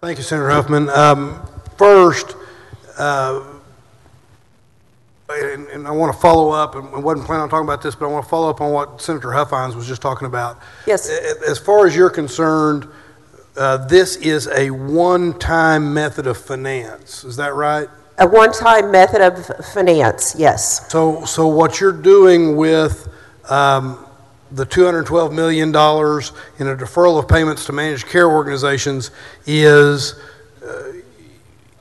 Thank you, Senator Huffman. First, and I want to follow up, and I wasn't planning on talking about this, but I want to follow up on what Senator Huffines was just talking about. Yes. As far as you're concerned, this is a one-time method of finance. Is that right? A one-time method of finance, yes. So what you're doing with the $212 million in a deferral of payments to managed care organizations is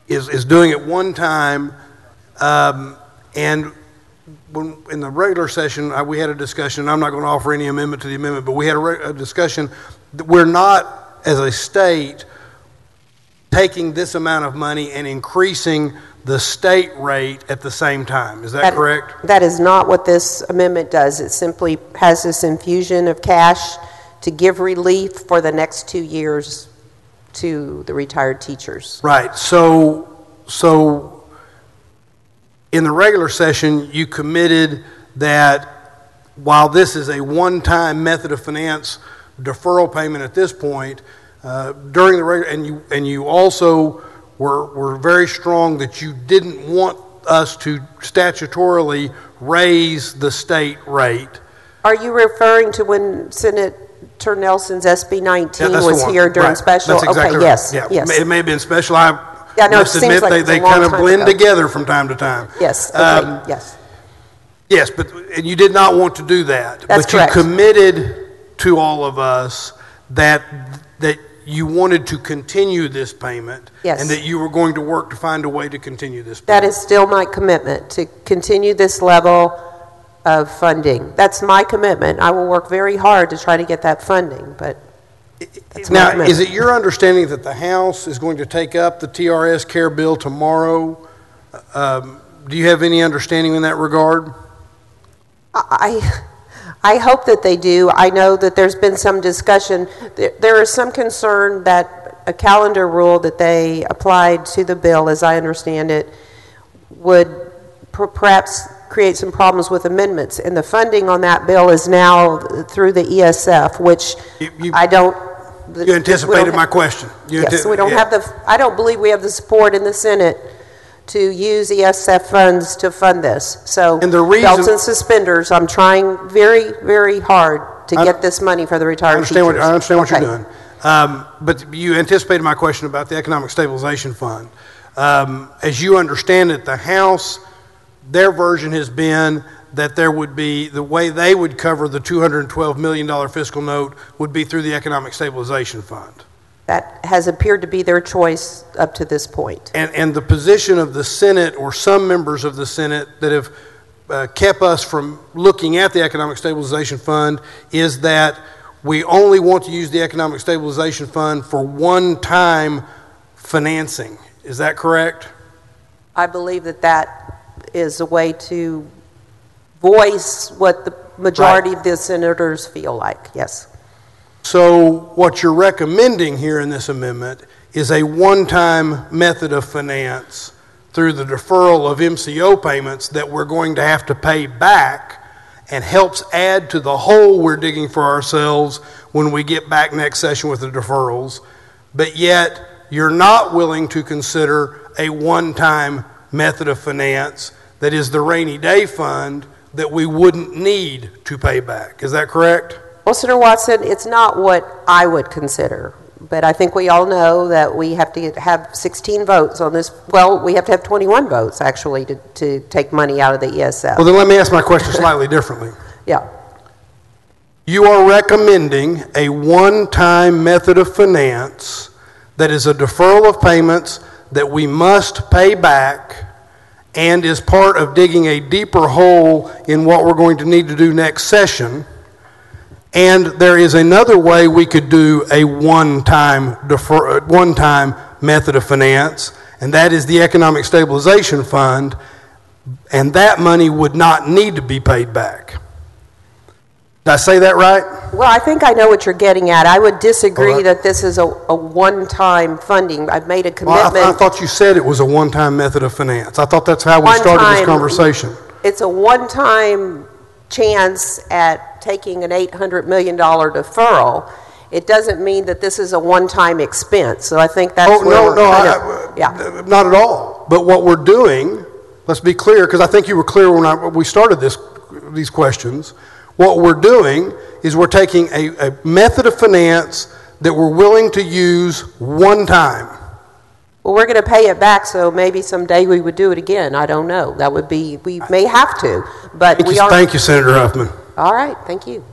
doing it one time, and when in the regular session we had a discussion, and I'm not going to offer any amendment to the amendment, but we had a discussion that we're not, as a state, taking this amount of money and increasing the state rate at the same time. Is that correct? That is not what this amendment does. It simply has this infusion of cash to give relief for the next 2 years to the retired teachers. Right. So in the regular session, you committed that while this is a one-time method of finance deferral payment at this point, during the regular, and you also were very strong that you didn't want us to statutorily raise the state rate. Are you referring to when Senator Nelson's SB 19 was here during special? That's exactly okay, yes, right. yes. It may have been special. I must it admit seems like they kind of blend together from time to time. Yes, okay, yes. Yes, and you did not want to do that. That's correct. You committed to all of us that you wanted to continue this payment, yes, and that you were going to work to find a way to continue this payment. That is still my commitment, to continue this level of funding. That's my commitment. I will work very hard to try to get that funding, but that's my commitment. Is it your understanding that the House is going to take up the TRS care bill tomorrow? Do you have any understanding in that regard? I hope that they do. I know that there's been some discussion. There is some concern that a calendar rule that they applied to the bill, as I understand it, would perhaps create some problems with amendments. And the funding on that bill is now through the ESF, which I don't... You anticipated my question. Yes, we don't have I don't believe we have the support in the Senate to use ESF funds to fund this. So, and the reason, belts and suspenders, I'm trying very, very hard to get this money for the retired teachers. I understand what you're doing. But you anticipated my question about the Economic Stabilization Fund. As you understand it, the House, their version has been that there would be, the way they would cover the $212 million fiscal note would be through the Economic Stabilization Fund. That has appeared to be their choice up to this point. And the position of the Senate, or some members of the Senate that have kept us from looking at the Economic Stabilization Fund, is that we only want to use the Economic Stabilization Fund for one-time financing. Is that correct? I believe that that is a way to voice what the majority of the senators feel like, yes. So what you're recommending here in this amendment is a one-time method of finance through the deferral of MCO payments that we're going to have to pay back, and helps add to the hole we're digging for ourselves when we get back next session with the deferrals. But yet you're not willing to consider a one-time method of finance that is the rainy day fund that we wouldn't need to pay back. Is that correct? Well, Senator Watson, it's not what I would consider, but I think we all know that we have to have 16 votes on this. Well, we have to have 21 votes, actually, to take money out of the ESF. Well, then let me ask my question slightly differently. Yeah. You are recommending a one-time method of finance that is a deferral of payments that we must pay back, and is part of digging a deeper hole in what we're going to need to do next session. And there is another way we could do a one-time method of finance, and that is the Economic Stabilization Fund, and that money would not need to be paid back. Did I say that right? Well, I think I know what you're getting at. I would disagree that this is a one-time funding. I've made a commitment. Well, I thought you said it was a one-time method of finance. I thought that's how we started this conversation. It's a one-time chance at taking an $800 million deferral It doesn't mean that this is a one-time expense. So I think that's not at all. But what we're doing, let's be clear, because I think you were clear when we started these questions. What we're doing is we're taking a method of finance that we're willing to use one time. Well, we're going to pay it back, so maybe someday we would do it again. I don't know. That would be, we may have to, but we are. Thank you, Senator Huffman. All right, thank you.